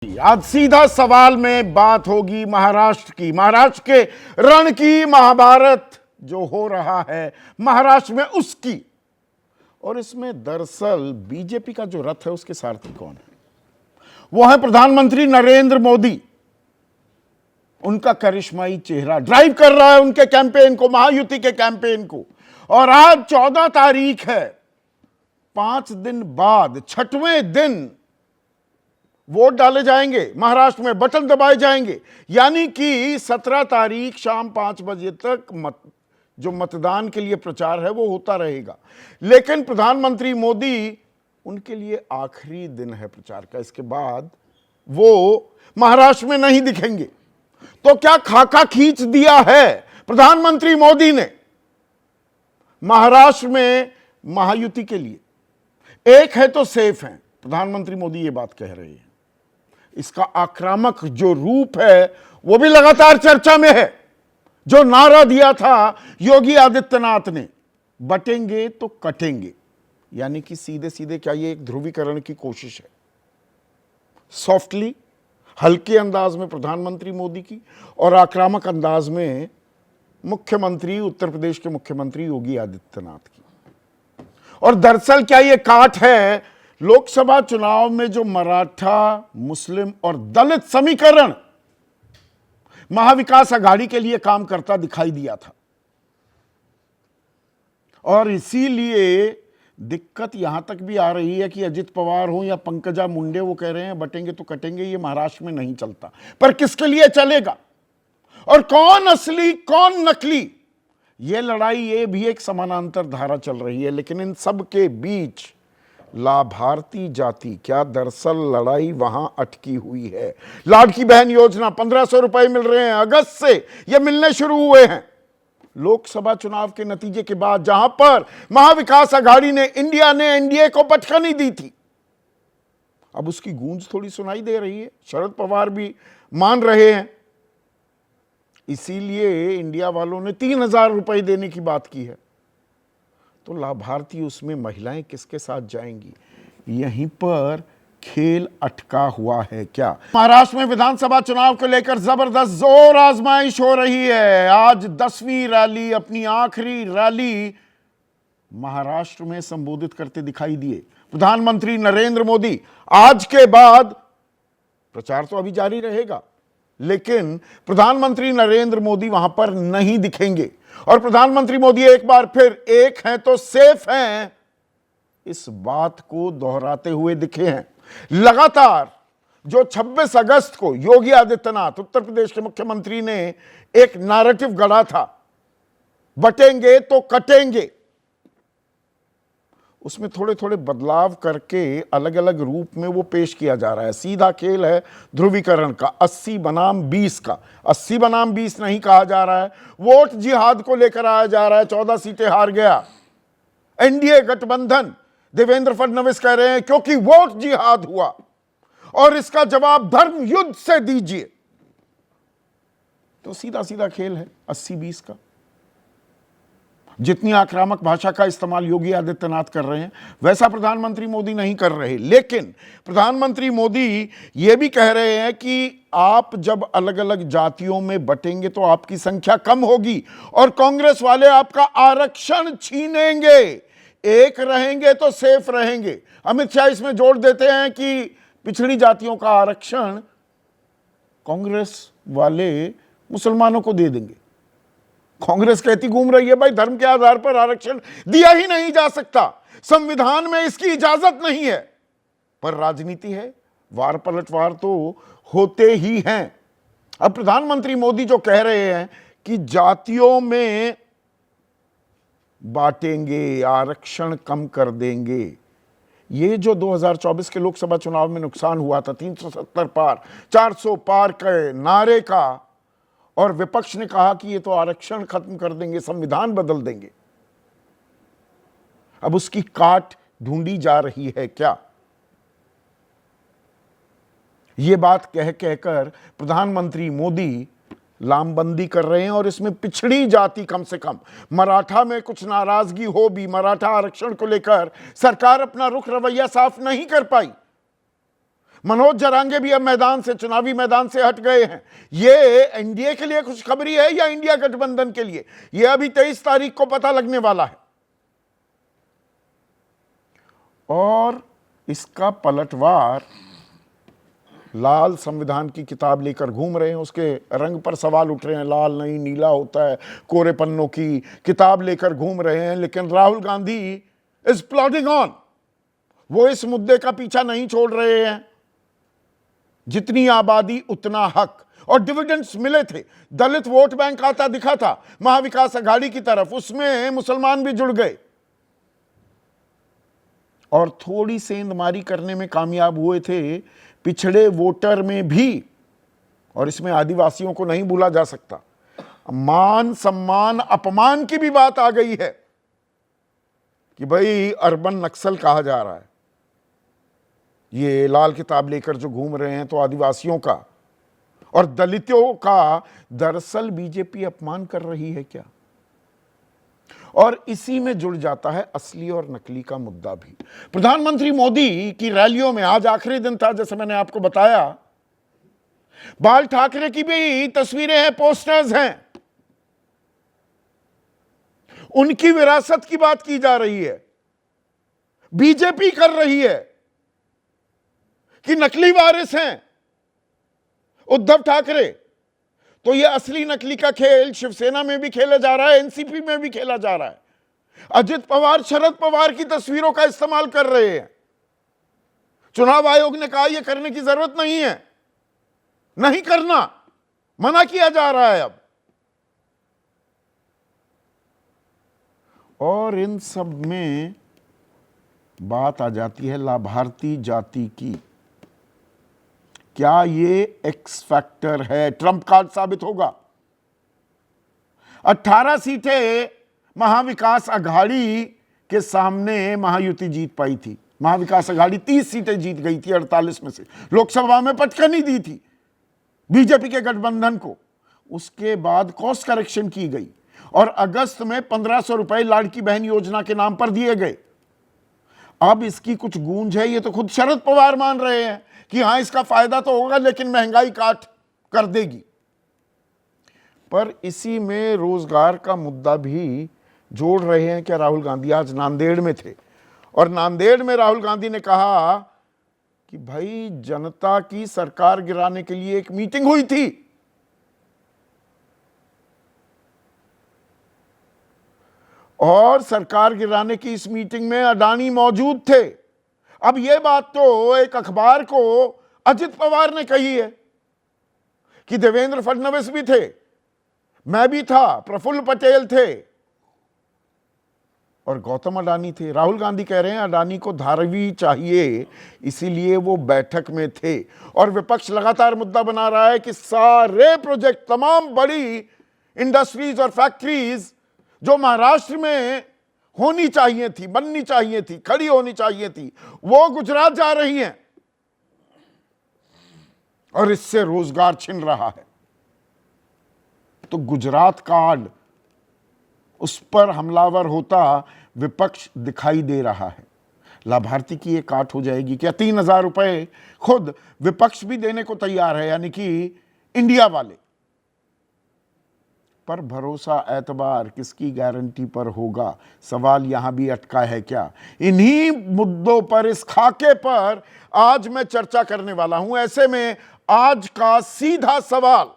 आज सीधा सवाल में बात होगी महाराष्ट्र की। महाराष्ट्र के रण की महाभारत जो हो रहा है महाराष्ट्र में उसकी, और इसमें दरअसल बीजेपी का जो रथ है उसके सारथी कौन है? वो है प्रधानमंत्री नरेंद्र मोदी। उनका करिश्माई चेहरा ड्राइव कर रहा है उनके कैंपेन को, महायुति के कैंपेन को। और आज 14 तारीख है, 5 दिन बाद 6वें दिन वोट डाले जाएंगे महाराष्ट्र में, बटन दबाए जाएंगे। यानी कि 17 तारीख शाम 5 बजे तक जो मतदान के लिए प्रचार है वो होता रहेगा। लेकिन प्रधानमंत्री मोदी, उनके लिए आखिरी दिन है प्रचार का, इसके बाद वो महाराष्ट्र में नहीं दिखेंगे। तो क्या खाका खींच दिया है प्रधानमंत्री मोदी ने महाराष्ट्र में महायुति के लिए? एक है तो सेफ है, प्रधानमंत्री मोदी ये बात कह रहे हैं। इसका आक्रामक जो रूप है वो भी लगातार चर्चा में है। जो नारा दिया था योगी आदित्यनाथ ने, बटेंगे तो कटेंगे, यानी कि सीधे सीधे क्या ये एक ध्रुवीकरण की कोशिश है? सॉफ्टली, हल्के अंदाज में प्रधानमंत्री मोदी की, और आक्रामक अंदाज में मुख्यमंत्री, उत्तर प्रदेश के मुख्यमंत्री योगी आदित्यनाथ की। और दरअसल क्या ये काट है लोकसभा चुनाव में जो मराठा, मुस्लिम और दलित समीकरण महाविकास आघाड़ी के लिए काम करता दिखाई दिया था। और इसीलिए दिक्कत यहां तक भी आ रही है कि अजित पवार हो या पंकजा मुंडे, वो कह रहे हैं बटेंगे तो कटेंगे, ये महाराष्ट्र में नहीं चलता। पर किसके लिए चलेगा और कौन असली कौन नकली, ये लड़ाई, ये भी एक समानांतर धारा चल रही है। लेकिन इन सब के बीच लाभार्थी जाति, क्या दरअसल लड़ाई वहां अटकी हुई है? लाडकी बहन योजना 1500 रुपए मिल रहे हैं, अगस्त से ये मिलने शुरू हुए हैं। लोकसभा चुनाव के नतीजे के बाद जहां पर महाविकास आघाड़ी ने, इंडिया ने एनडीए को पटखनी दी थी, अब उसकी गूंज थोड़ी सुनाई दे रही है। शरद पवार भी मान रहे हैं। इसीलिए इंडिया वालों ने 3000 रुपए देने की बात की है। तो लाभार्थी, उसमें महिलाएं किसके साथ जाएंगी? यहीं पर खेल अटका हुआ है क्या? महाराष्ट्र में विधानसभा चुनाव को लेकर जबरदस्त जोर आजमाइश हो रही है। आज 10वीं रैली, अपनी आखिरी रैली महाराष्ट्र में संबोधित करते दिखाई दिए प्रधानमंत्री नरेंद्र मोदी। आज के बाद प्रचार तो अभी जारी रहेगा, लेकिन प्रधानमंत्री नरेंद्र मोदी वहां पर नहीं दिखेंगे। और प्रधानमंत्री मोदी एक बार फिर एक हैं तो सेफ हैं, इस बात को दोहराते हुए दिखे हैं। लगातार जो 26 अगस्त को योगी आदित्यनाथ, उत्तर प्रदेश के मुख्यमंत्री ने एक नैरेटिव गढ़ा था, बटेंगे तो कटेंगे, उसमें थोड़े थोड़े बदलाव करके अलग अलग रूप में वो पेश किया जा रहा है। सीधा खेल है ध्रुवीकरण का, 80 बनाम 20 का। 80 बनाम 20 नहीं कहा जा रहा है, वोट जिहाद को लेकर आया जा रहा है। 14 सीटें हार गया एनडीए गठबंधन, देवेंद्र फडणवीस कह रहे हैं क्योंकि वोट जिहाद हुआ और इसका जवाब धर्म युद्ध से दीजिए। तो सीधा सीधा खेल है 80-20 का। जितनी आक्रामक भाषा का इस्तेमाल योगी आदित्यनाथ कर रहे हैं, वैसा प्रधानमंत्री मोदी नहीं कर रहे। लेकिन प्रधानमंत्री मोदी ये भी कह रहे हैं कि आप जब अलग अलग जातियों में बटेंगे तो आपकी संख्या कम होगी और कांग्रेस वाले आपका आरक्षण छीनेंगे। एक रहेंगे तो सेफ रहेंगे। अमित शाह इसमें जोड़ देते हैं कि पिछड़ी जातियों का आरक्षण कांग्रेस वाले मुसलमानों को दे देंगे। कांग्रेस कहती घूम रही है भाई धर्म के आधार पर आरक्षण दिया ही नहीं जा सकता, संविधान में इसकी इजाजत नहीं है। पर राजनीति है, वार पलटवार तो होते ही हैं। अब प्रधानमंत्री मोदी जो कह रहे हैं कि जातियों में बांटेंगे, आरक्षण कम कर देंगे, ये जो 2024 के लोकसभा चुनाव में नुकसान हुआ था 370 पार 400 पार के नारे का, और विपक्ष ने कहा कि ये तो आरक्षण खत्म कर देंगे, संविधान बदल देंगे, अब उसकी काट ढूंढी जा रही है क्या? ये बात कह कहकर प्रधानमंत्री मोदी लामबंदी कर रहे हैं। और इसमें पिछड़ी जाति, कम से कम मराठा में कुछ नाराजगी हो भी, मराठा आरक्षण को लेकर सरकार अपना रुख रवैया साफ नहीं कर पाई। मनोज जरांगे भी अब मैदान से, चुनावी मैदान से हट गए हैं। ये एनडीए के लिए खुशखबरी है या इंडिया गठबंधन के लिए, ये अभी 23 तारीख को पता लगने वाला है। और इसका पलटवार लाल संविधान की किताब लेकर घूम रहे हैं, उसके रंग पर सवाल उठ रहे हैं, लाल नहीं नीला होता है, कोरे पन्नों की किताब लेकर घूम रहे हैं। लेकिन राहुल गांधी इज प्लॉडिंग ऑन, वो इस मुद्दे का पीछा नहीं छोड़ रहे हैं। जितनी आबादी उतना हक, और डिविडेंड्स मिले थे, दलित वोट बैंक आता दिखा था महाविकास अघाड़ी की तरफ, उसमें मुसलमान भी जुड़ गए और थोड़ी सेंधमारी करने में कामयाब हुए थे पिछड़े वोटर में भी। और इसमें आदिवासियों को नहीं भूला जा सकता। मान सम्मान अपमान की भी बात आ गई है कि भाई अर्बन नक्सल कहा जा रहा है। ये लाल किताब लेकर जो घूम रहे हैं तो आदिवासियों का और दलितों का दरअसल बीजेपी अपमान कर रही है क्या? और इसी में जुड़ जाता है असली और नकली का मुद्दा भी। प्रधानमंत्री मोदी की रैलियों में आज आखिरी दिन था, जैसे मैंने आपको बताया, बाल ठाकरे की भी तस्वीरें हैं, पोस्टर्स हैं, उनकी विरासत की बात की जा रही है। बीजेपी कर रही है कि नकली वारिस हैं उद्धव ठाकरे। तो यह असली नकली का खेल शिवसेना में भी खेला जा रहा है, एनसीपी में भी खेला जा रहा है। अजित पवार शरद पवार की तस्वीरों का इस्तेमाल कर रहे हैं। चुनाव आयोग ने कहा यह करने की जरूरत नहीं है, नहीं करना, मना किया जा रहा है अब। और इन सब में बात आ जाती है लाभार्थी जाति की। क्या ये एक्स फैक्टर है, ट्रंप कार्ड साबित होगा? 18 सीटें महाविकास अघाड़ी के सामने महायुति जीत पाई थी। महाविकास अघाड़ी 30 सीटें जीत गई थी 48 में से, लोकसभा में पटकनी दी थी बीजेपी के गठबंधन को। उसके बाद कॉस्ट करेक्शन की गई और अगस्त में 1500 रुपए लाड़की बहन योजना के नाम पर दिए गए। अब इसकी कुछ गूंज है, ये तो खुद शरद पवार मान रहे हैं कि हां इसका फायदा तो होगा लेकिन महंगाई काट कर देगी। पर इसी में रोजगार का मुद्दा भी जोड़ रहे हैं। क्या राहुल गांधी आज नांदेड़ में थे और नांदेड़ में राहुल गांधी ने कहा कि भाई जनता की सरकार गिराने के लिए एक मीटिंग हुई थी, और सरकार गिराने की इस मीटिंग में अडानी मौजूद थे। अब यह बात तो एक अखबार को अजित पवार ने कही है कि देवेंद्र फडणवीस भी थे, मैं भी था, प्रफुल्ल पटेल थे और गौतम अडानी थे। राहुल गांधी कह रहे हैं अडानी को धारावी चाहिए, इसीलिए वो बैठक में थे। और विपक्ष लगातार मुद्दा बना रहा है कि सारे प्रोजेक्ट, तमाम बड़ी इंडस्ट्रीज और फैक्ट्रीज जो महाराष्ट्र में होनी चाहिए थी, बननी चाहिए थी, खड़ी होनी चाहिए थी, वो गुजरात जा रही हैं और इससे रोजगार छिन रहा है। तो गुजरात कार्ड, उस पर हमलावर होता विपक्ष दिखाई दे रहा है। लाभार्थी की ये काट हो जाएगी क्या? 3000 रुपए खुद विपक्ष भी देने को तैयार है, यानी कि इंडिया वाले। पर भरोसा एतबार किसकी गारंटी पर होगा, सवाल यहां भी अटका है क्या? इन्हीं मुद्दों पर, इस खाके पर आज मैं चर्चा करने वाला हूं। ऐसे में आज का सीधा सवाल,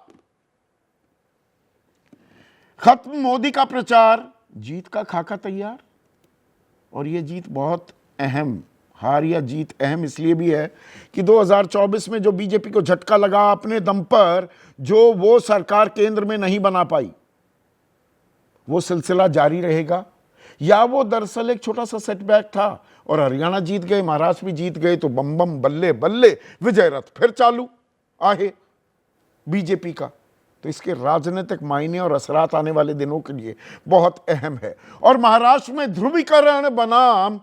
खत्म मोदी का प्रचार, जीत का खाका तैयार। और यह जीत बहुत अहम, हार या जीत अहम इसलिए भी है कि 2024 में जो बीजेपी को झटका लगा अपने दम पर, जो वो सरकार केंद्र में नहीं बना पाई, वो सिलसिला जारी रहेगा या वो दरअसल एक छोटा सा सेटबैक था और हरियाणा जीत गए, महाराष्ट्र भी जीत गए, तो बम बम बल्ले बल्ले विजय रथ फिर चालू आहे बीजेपी का। तो इसके राजनीतिक मायने और असरात आने वाले दिनों के लिए बहुत अहम है। और महाराष्ट्र में ध्रुवीकरण बनाम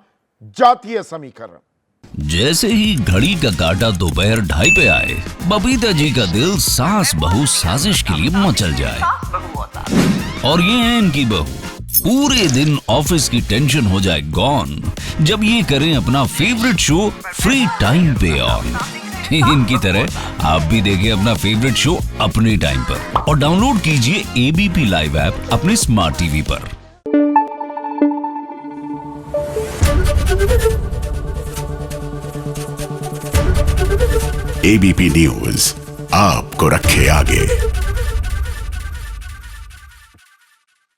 जातीय समीकरण। जैसे ही घड़ी का काटा दोपहर 2:30 पे आए, बबीता जी का दिल सास बहू साजिश के लिए मचल जाए। और ये है इनकी बहू, पूरे दिन ऑफिस की टेंशन हो जाए गॉन जब ये करें अपना फेवरेट शो फ्री टाइम पे ऑन। इनकी तरह आप भी देखिए अपना फेवरेट शो अपने टाइम पर और डाउनलोड कीजिए एबीपी लाइव ऐप अपने स्मार्ट टीवी पर। एबीपी न्यूज आपको रखे आगे।